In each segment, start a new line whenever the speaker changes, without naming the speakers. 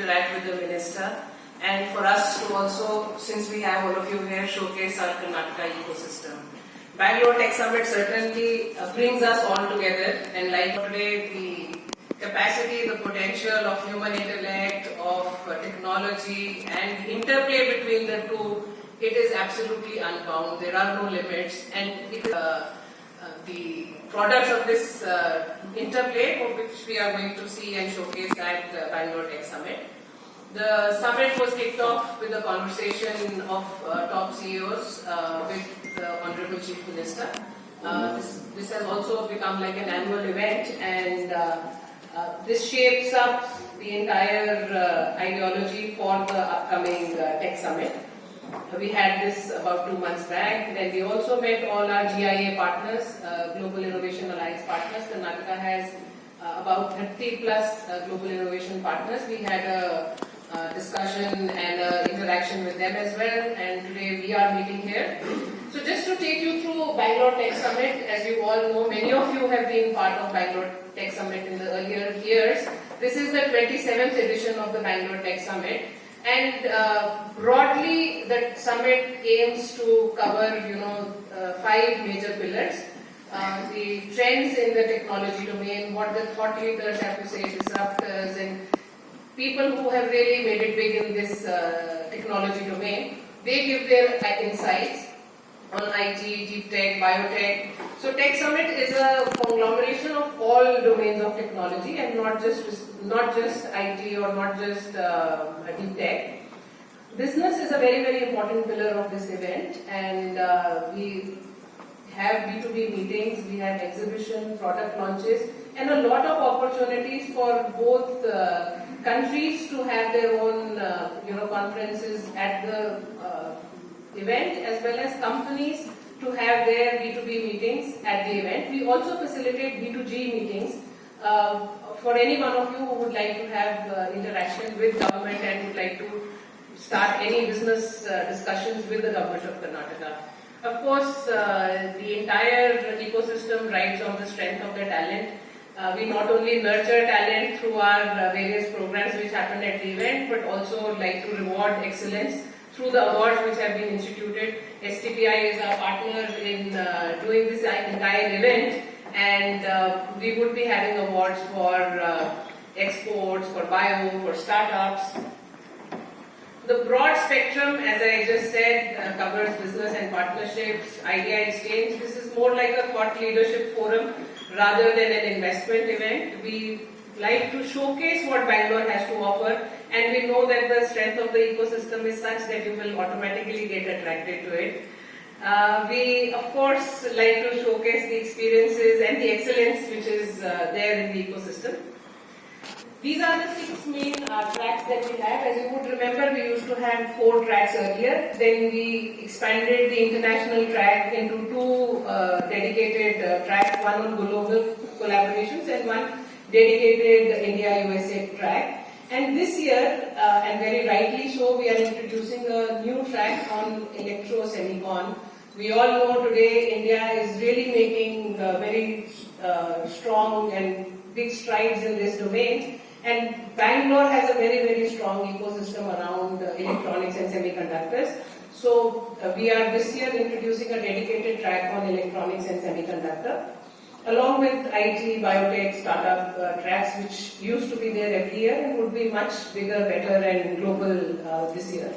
interact with the minister, and for us to also, since we have all of you here, showcase our Karnataka ecosystem. Bangalore Tech Summit certainly brings us all together, and like today, the capacity, the potential of human intellect, of technology, and interplay between the two, it is absolutely unbound. There are no limits, and it, the products of this interplay, which we are going to see and showcase at Bangalore Tech Summit. The summit was kicked off with a conversation of top CEOs with the Honorable Chief Minister. This has also become like an annual event, and this shapes up the entire ideology for the upcoming Tech Summit. We had this about 2 months back. Then we also met all our GIA partners, Global Innovation Alliance partners. Karnataka has about 30 plus Global Innovation partners. We had a discussion and interaction with them as well, and today we are meeting here. So just to take you through Bangalore Tech Summit, as you all know, many of you have been part of Bangalore Tech Summit in the earlier years. This is the 27th edition of the Bangalore Tech Summit, and broadly the summit aims to cover 5 major pillars. The trends in the technology domain, what the thought leaders have to say, disruptors, and people who have really made it big in this technology domain. They give their insights on IT, deep tech, biotech. So Tech Summit is a conglomeration of all domains of technology, and not just IT or not just deep tech. Business is a very, very important pillar of this event, and we have B2B meetings, we have exhibition, product launches, and a lot of opportunities for both countries to have their own conferences at the event, as well as companies to have their B2B meetings at the event. We also facilitate B2G meetings for any one of you who would like to have interaction with government and would like to start any business discussions with the government of Karnataka. Of course, the entire ecosystem rides on the strength of the talent. We not only nurture talent through our various programs which happen at the event, but also like to reward excellence through the awards which have been instituted. STPI is our partner in doing this entire event, and we would be having awards for exports, for bio, for startups. The broad spectrum, as I just said, covers business and partnerships, idea exchange. This is more like a thought leadership forum rather than an investment event. We like to showcase what Bangalore has to offer, and we know that the strength of the ecosystem is such that you will automatically get attracted to it. We, of course, like to showcase the experiences and the excellence which is there in the ecosystem. These are the 6 main tracks that we have. As you would remember, we used to have 4 tracks earlier. Then we expanded the international track into 2 dedicated tracks, one on global collaborations and one dedicated India-USA track. And this year, and very rightly so, we are introducing a new track on electro-semicon. We all know today India is really making very strong and big strides in this domain. And Bangalore has a very, very strong ecosystem around electronics and semiconductors. So we are this year introducing a dedicated track on electronics and semiconductor, along with IT, biotech, startup tracks, which used to be there every year and would be much bigger, better, and global this year.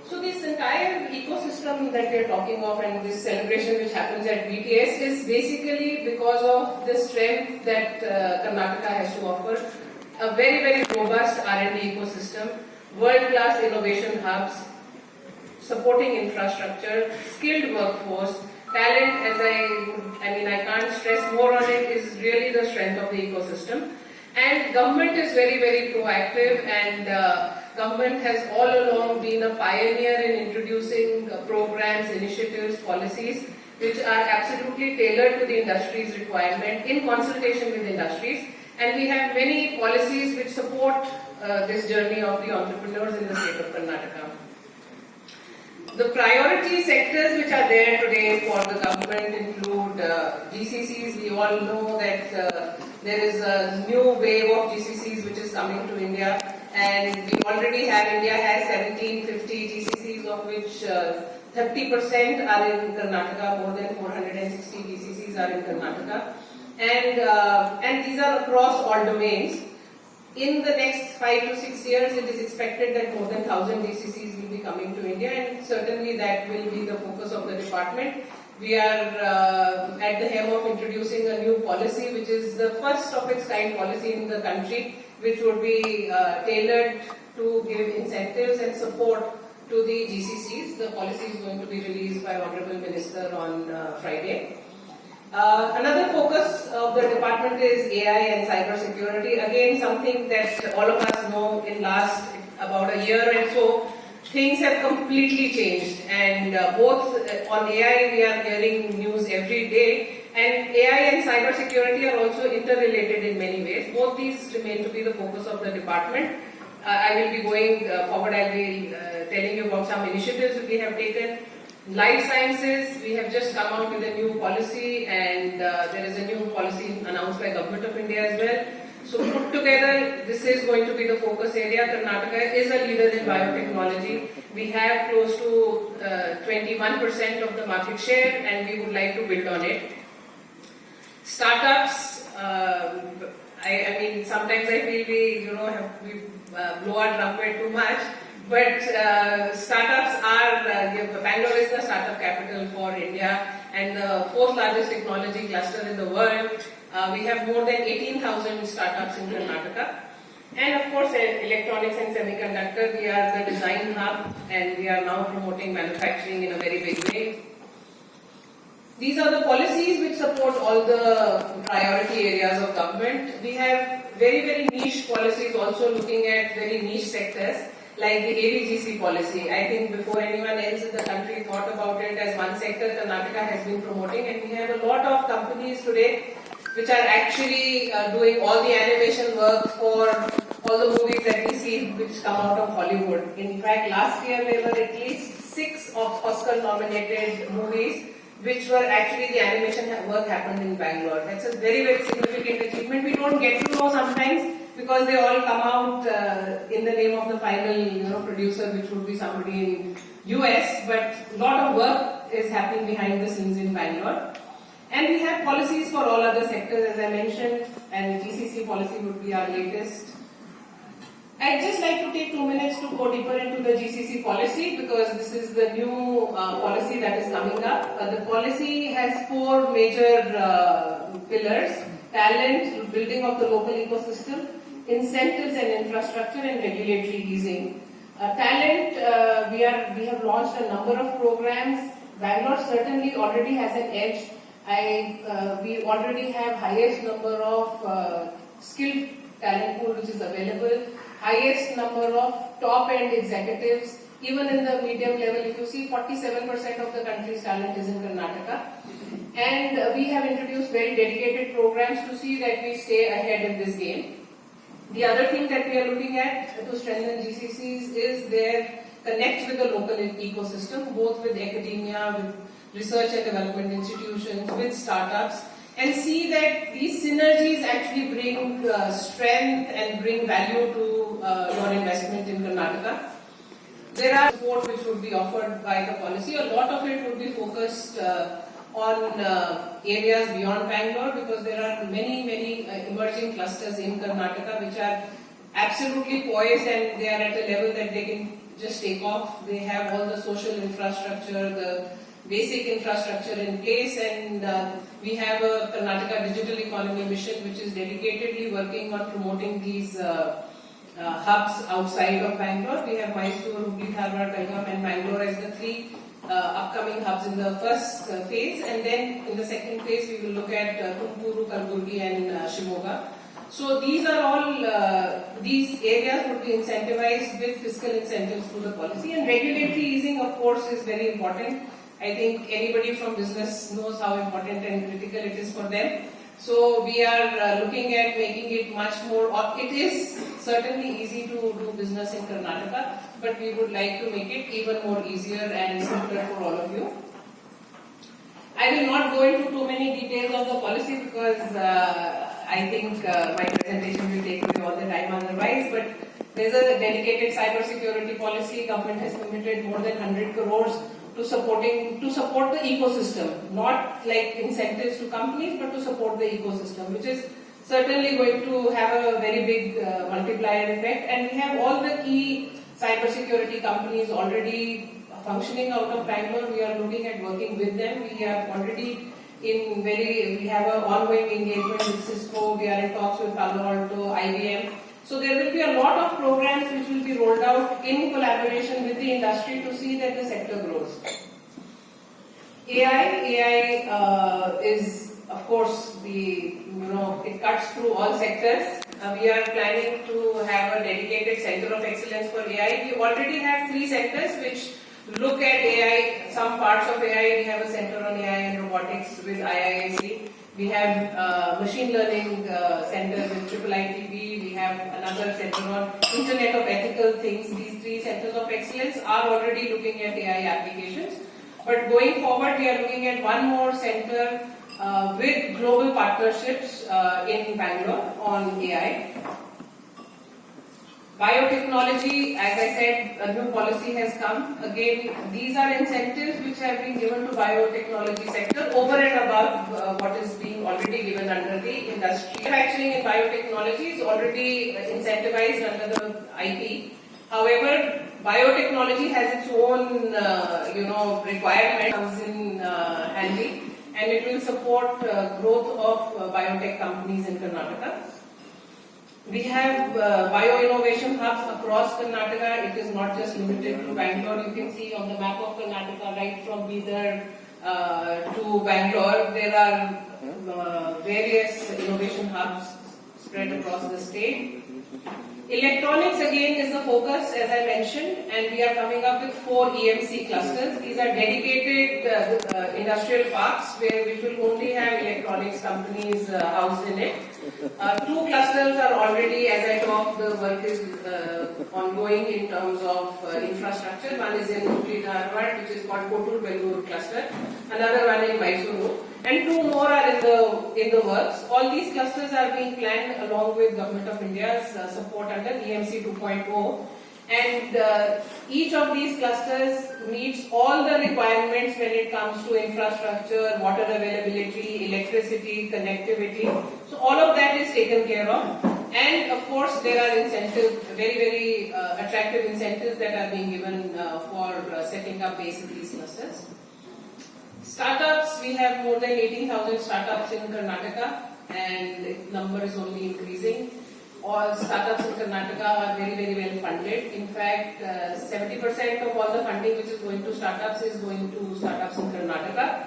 So this entire ecosystem that we are talking of, and this celebration which happens at BTS, is basically because of the strength that Karnataka has to offer. A very, very robust R&D ecosystem, world-class innovation hubs, supporting infrastructure, skilled workforce, talent, I can't stress more on it, is really the strength of the ecosystem. And government is very, very proactive, and government has all along been a pioneer in introducing programs, initiatives, policies which are absolutely tailored to the industry's requirement in consultation with industries. And we have many policies which support this journey of the entrepreneurs in the state of Karnataka. The priority sectors which are there today for the government include GCCs. We all know that there is a new wave of GCCs which is coming to India, and we already have, India has 1750 GCCs, of which 30% are in Karnataka. More than 460 GCCs are in Karnataka, and these are across all domains. In the next 5 to 6 years, it is expected that more than 1000 GCCs will be coming to India, and certainly that will be the focus of the department. We are at the helm of introducing a new policy, which is the first of its kind policy in the country, which would be tailored to give incentives and support to the GCCs. The policy is going to be released by Honorable Minister on Friday. Another focus of the department is AI and cyber security. Again, something that all of us know. In last about a year and so, things have completely changed, and both on AI we are hearing news every day, and AI and cyber security are also interrelated in many ways. Both these remain to be the focus of the department. I will be going forward, I will be telling you about some initiatives that we have taken. Life sciences, we have just come out with a new policy, and there is a new policy announced by Government of India as well. So put together, this is going to be the focus area. Karnataka is a leader in biotechnology. We have close to 21% of the market share, and we would like to build on it. Startups, I mean, sometimes I feel we blow our trumpet too much. But startups are, Bangalore is the startup capital for India and the 4th largest technology cluster in the world. We have more than 18,000 startups in Karnataka. And of course, electronics and semiconductor, we are the design hub, and we are now promoting manufacturing in a very big way. These are the policies which support all the priority areas of government. We have very, very niche policies also looking at very niche sectors, like the AVGC policy. I think before anyone else in the country thought about it as one sector, Karnataka has been promoting, and we have a lot of companies today which are actually doing all the animation work for all the movies that we see which come out of Hollywood. In fact, last year there were at least 6 Oscar-nominated movies which were actually the animation work happened in Bangalore. That's a very, very significant achievement. We don't get to know sometimes, because they all come out in the name of the final producer, which would be somebody in US, but a lot of work is happening behind the scenes in Bangalore. And we have policies for all other sectors, as I mentioned, and GCC policy would be our latest. I'd just like to take 2 minutes to go deeper into the GCC policy, because this is the new policy that is coming up. The policy has 4 major pillars: talent, building of the local ecosystem, incentives and infrastructure, and regulatory easing. Talent, we have launched a number of programs. Bangalore certainly already has an edge. We already have highest number of skilled talent pool which is available, highest number of top-end executives. Even in the medium level, if you see, 47% of the country's talent is in Karnataka. And we have introduced very dedicated programs to see that we stay ahead in this game. The other thing that we are looking at to strengthen GCCs is their connect with the local ecosystem, both with academia, with research and development institutions, with startups, and see that these synergies actually bring strength and bring value to your investment in Karnataka. There are support which would be offered by the policy. A lot of it would be focused on areas beyond Bangalore, because there are many emerging clusters in Karnataka which are absolutely poised, and they are at a level that they can just take off. They have all the social infrastructure, the basic infrastructure in place, and we have a Karnataka Digital Economy Mission which is dedicatedly working on promoting these hubs outside of Bangalore. We have Mysore, Hubli, Dharwad, Belgaum and Bangalore as the 3 upcoming hubs in the first phase, and then in the second phase we will look at Tumakuru, Kalburgi and Shimoga. So these are all, these areas would be incentivized with fiscal incentives through the policy, and regulatory easing of course is very important. I think anybody from business knows how important and critical it is for them. So we are looking at making it much more, it is certainly easy to do business in Karnataka, but we would like to make it even more easier and simpler for all of you. I will not go into too many details of the policy, because I think my presentation will take away all the time otherwise, but there's a dedicated cybersecurity policy. Government has committed more than 100 crores to support the ecosystem, not like incentives to companies, but to support the ecosystem, which is certainly going to have a very big multiplier effect. And we have all the key cybersecurity companies already functioning out of Bangalore. We are looking at working with them. We are already we have an ongoing engagement with Cisco. We are in talks with Palo Alto, IBM. So there will be a lot of programs which will be rolled out in collaboration with the industry to see that the sector grows. AI is, of course, it cuts through all sectors. We are planning to have a dedicated center of excellence for AI. We already have 3 sectors which look at AI, some parts of AI. We have a center on AI and robotics with IISc. We have machine learning center with IIITB. We have another center on Internet of Ethical Things. These 3 centers of excellence are already looking at AI applications. But going forward, we are looking at one more center with global partnerships in Bangalore on AI. Biotechnology, as I said, a new policy has come. Again, these are incentives which have been given to biotechnology sector over and above what is being already given under the industry. Manufacturing in biotechnology is already incentivized under the IP. However, biotechnology has its own, requirement comes in handy, and it will support growth of biotech companies in Karnataka. We have bio-innovation hubs across Karnataka. It is not just limited to Bangalore. You can see on the map of Karnataka, right from Bidar to Bangalore, there are various innovation hubs spread across the state. Electronics again is the focus, as I mentioned, and we are coming up with 4 EMC clusters. These are dedicated industrial parks which will only have electronics companies housed in it. 2 clusters are already, as I talk, the work is ongoing in terms of infrastructure. One is in Hubli Dharwad, which is called Kotur Bangalore cluster. Another one in Mysuru. And 2 more are in the works. All these clusters are being planned along with Government of India's support under EMC 2.0. And each of these clusters meets all the requirements when it comes to infrastructure, water availability, electricity, connectivity. So all of that is taken care of. And of course, there are incentives, very attractive incentives that are being given for setting up base in these clusters. Startups, we have more than 18,000 startups in Karnataka, and the number is only increasing. All startups in Karnataka are very well funded. In fact, 70% of all the funding which is going to startups is going to startups in Karnataka.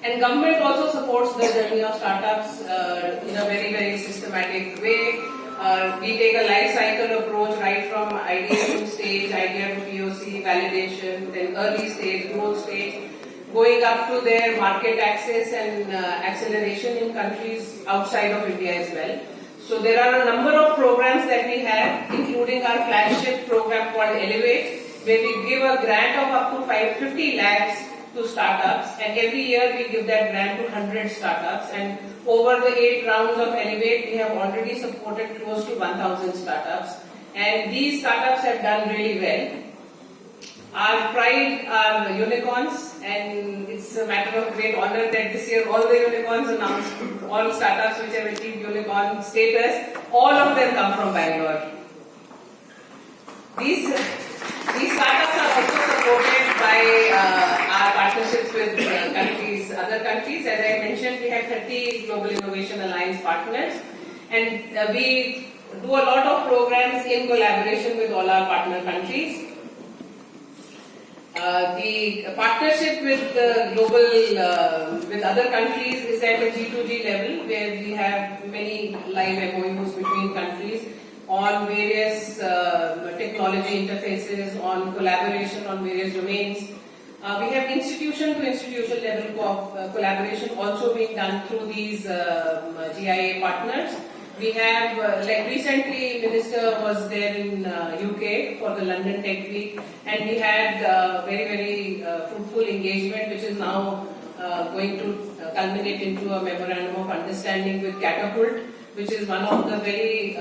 And government also supports the journey of startups in a very systematic way. We take a life cycle approach right from ideation stage, idea to POC, validation, then early stage, growth stage, going up to their market access and acceleration in countries outside of India as well. So there are a number of programs that we have, including our flagship program called Elevate, where we give a grant of up to 50 lakhs to startups, and every year we give that grant to 100 startups, and over the 8 rounds of Elevate, we have already supported close to 1,000 startups, and these startups have done really well. Our pride are unicorns, and it's a matter of great honor that this year all the unicorns announced, all startups which have achieved unicorn status, all of them come from Bangalore. These startups are also supported by our partnerships with other countries. As I mentioned, we have 30 Global Innovation Alliance partners, and we do a lot of programs in collaboration with all our partner countries. The partnership with with other countries is at a G2G level, where we have many live MOUs between countries on various technology interfaces, on collaboration on various domains. We have institution to institution level collaboration also being done through these GIA partners. We have, like recently, Minister was there in UK for the London Tech Week, and we had very fruitful engagement, which is now going to culminate into a memorandum of understanding with Catapult, which is one of the very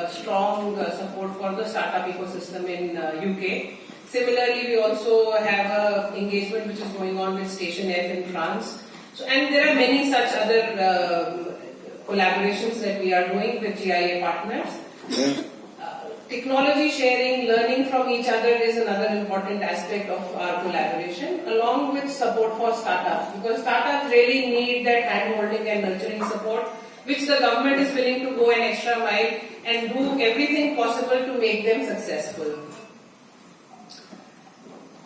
strong support for the startup ecosystem in UK. Similarly, we also have an engagement which is going on with Station F in France. So, and there are many such other collaborations that we are doing with GIA partners. Technology sharing, learning from each other is another important aspect of our collaboration, along with support for startups, because startups really need that hand-holding and nurturing support, which the government is willing to go an extra mile and do everything possible to make them successful.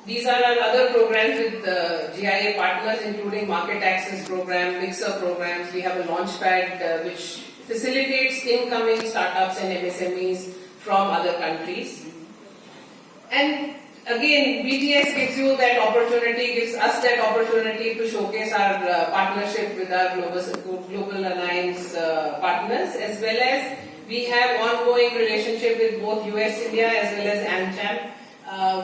These are our other programs with GIA partners, including market access program, mixer programs. We have a launchpad which facilitates incoming startups and MSMEs from other countries. And again, BTS gives you that opportunity, gives us that opportunity to showcase our partnership with our Global Alliance partners, as well as we have ongoing relationship with both US India as well as AmCham.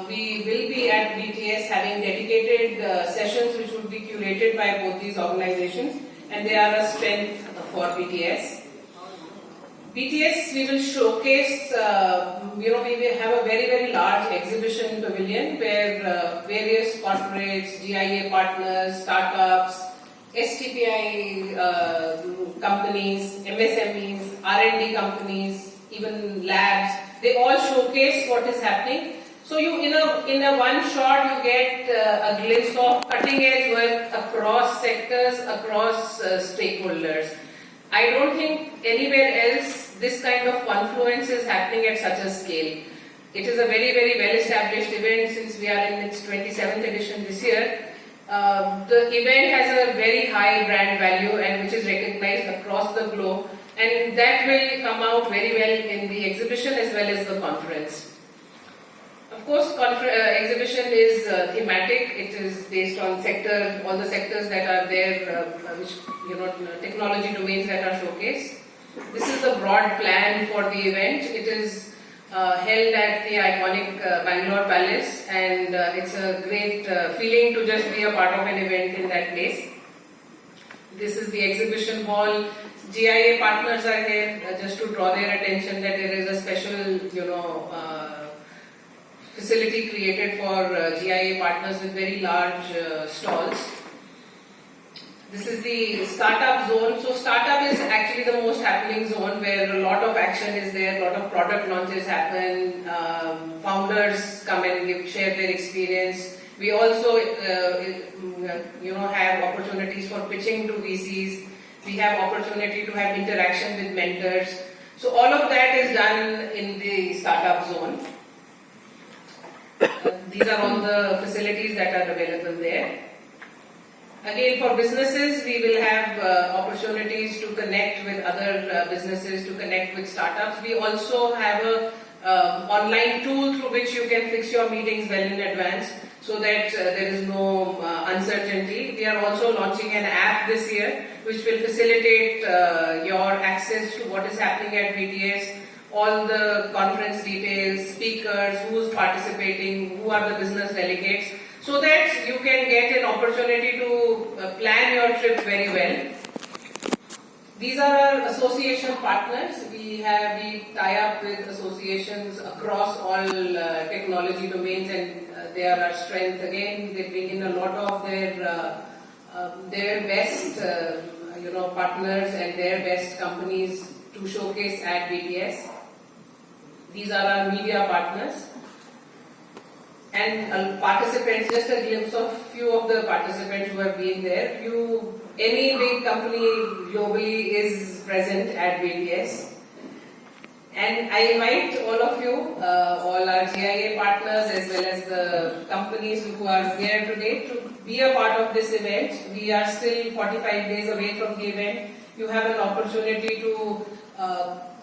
We will be at BTS having dedicated sessions which will be curated by both these organizations, and they are a strength for BTS. BTS, we will showcase, we will have a very large exhibition pavilion where various corporates, GIA partners, startups, STPI companies, MSMEs, R&D companies, even labs, they all showcase what is happening. So you, in a one shot, you get a glimpse of cutting edge work across sectors, across stakeholders. I don't think anywhere else this kind of confluence is happening at such a scale. It is a very well established event since we are in its 27th edition this year. The event has a very high brand value and which is recognized across the globe, and that will come out very well in the exhibition as well as the conference. Of course, exhibition is thematic. It is based on all the sectors that are there, which technology domains that are showcased. This is the broad plan for the event. It is held at the iconic Bangalore Palace, and it's a great feeling to just be a part of an event in that place. This is the exhibition hall. GIA partners are here just to draw their attention that there is a special, facility created for GIA partners with very large stalls. This is the startup zone. So startup is actually the most happening zone where a lot of action is there, a lot of product launches happen, founders come and share their experience. We also have opportunities for pitching to VCs. We have opportunity to have interaction with mentors. So all of that is done in the startup zone. These are all the facilities that are available there. Again, for businesses, we will have opportunities to connect with other businesses, to connect with startups. We also have a online tool through which you can fix your meetings well in advance so that there is no uncertainty. We are also launching an app this year which will facilitate your access to what is happening at BTS, all the conference details, speakers, who's participating, who are the business delegates, so that you can get an opportunity to plan your trip very well. These are our association partners. We tie up with associations across all technology domains, and they are our strength. Again, they bring in a lot of their best partners and their best companies to showcase at BTS. These are our media partners. And participants, just a glimpse of few of the participants who have been there. Any big company globally is present at BTS. And I invite all of you, all our GIA partners as well as the companies who are here today to be a part of this event. We are still 45 days away from the event. You have an opportunity to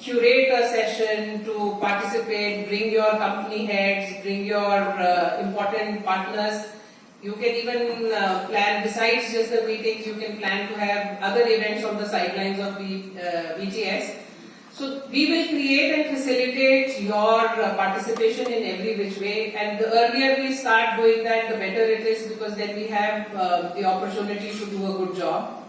curate a session, to participate, bring your company heads, bring your important partners. You can even plan, besides just the meetings, you can plan to have other events on the sidelines of BTS. So we will create and facilitate your participation in every which way, and the earlier we start doing that, the better it is, because then we have the opportunity to do a good job.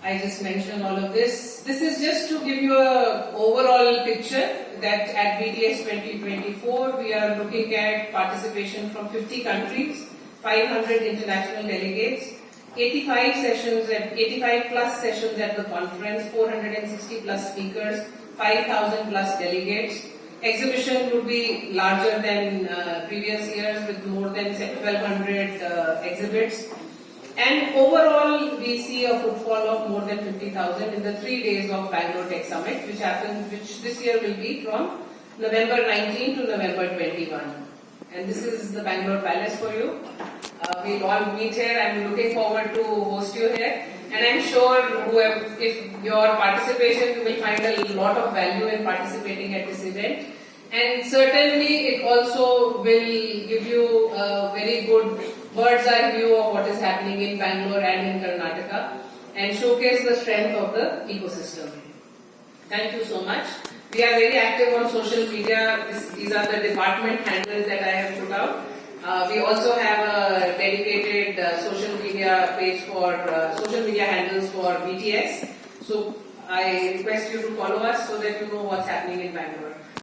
I just mentioned all of this. This is just to give you a overall picture that at BTS 2024 we are looking at participation from 50 countries, 500 international delegates, 85 plus sessions at the conference, 460 plus speakers, 5,000 plus delegates. Exhibition would be larger than previous years with more than 1,200 exhibits. And overall, we see a footfall of more than 50,000 in the 3 days of Bangalore Tech Summit, which this year will be from November 19 to November 21. And this is the Bangalore Palace for you. We'll all meet here. I'm looking forward to host you here. And I'm sure if your participation, you will find a lot of value in participating at this event. And certainly it also will give you a very good bird's eye view of what is happening in Bangalore and in Karnataka and showcase the strength of the ecosystem. Thank you so much. We are very active on social media. These are the department handles that I have put out. We also have a dedicated social media page for social media handles for BTS. So I request you to follow us so that you know what's happening in Bangalore.